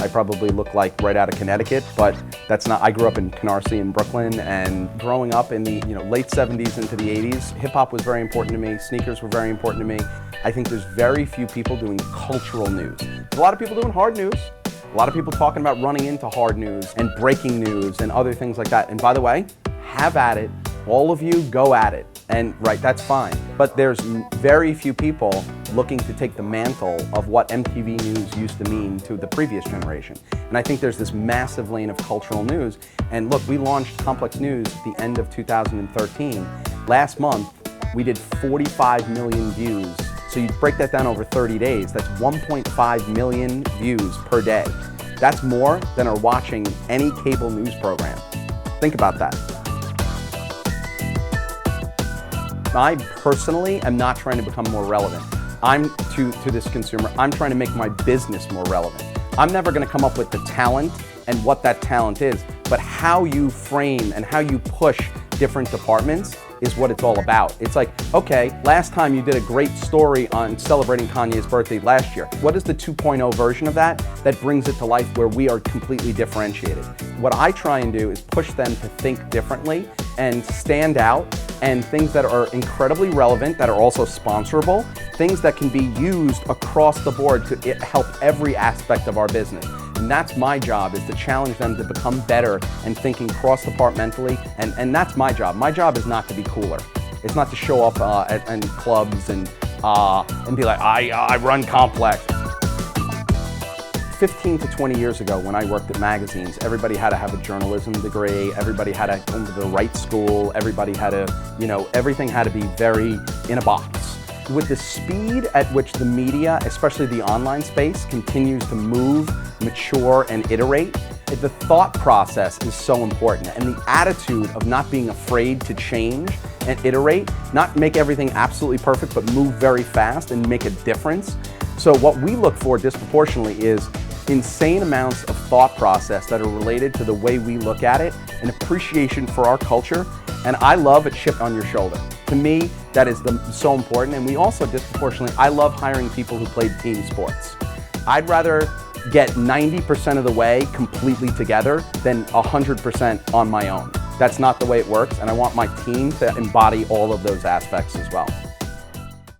I probably look like right out of Connecticut, but that's not. I grew up in Canarsie in Brooklyn, and growing up in the late 70s into the 80s, hip hop was very important to me. Sneakers were very important to me. I think there's very few people doing cultural news. There's a lot of people doing hard news. A lot of people talking about running into hard news and breaking news and other things like that. And by the way, have at it. All of you, go at it. And right, that's fine. But there's very few people looking to take the mantle of what MTV News used to mean to the previous generation. And I think there's this massive lane of cultural news. And look, we launched Complex News at the end of 2013. Last month, we did 45 million views. So you break that down over 30 days, that's 1.5 million views per day. That's more than are watching any cable news program. Think about that. I personally am not trying to become more relevant. I'm to this consumer, I'm trying to make my business more relevant. I'm never gonna come up with the talent and what that talent is, but how you frame and how you push different departments is what it's all about. It's like, okay, last time you did a great story on celebrating Kanye's birthday last year. What is the 2.0 version of that brings it to life where we are completely differentiated? What I try and do is push them to think differently and stand out, and things that are incredibly relevant, that are also sponsorable, things that can be used across the board to help every aspect of our business. And that's my job, is to challenge them to become better and thinking cross-departmentally, and that's my job. My job is not to be cooler. It's not to show up in clubs and be like, I run Complex. 15 to 20 years ago, when I worked at magazines, everybody had to have a journalism degree, everybody had to go to the right school, everybody had to, everything had to be very in a box. With the speed at which the media, especially the online space, continues to move, mature, and iterate, the thought process is so important, and the attitude of not being afraid to change and iterate, not make everything absolutely perfect, but move very fast and make a difference. So what we look for disproportionately is insane amounts of thought process that are related to the way we look at it, an appreciation for our culture, and I love a chip on your shoulder. To me, that is so important, and we also disproportionately, I love hiring people who played team sports. I'd rather get 90% of the way completely together than 100% on my own. That's not the way it works, and I want my team to embody all of those aspects as well.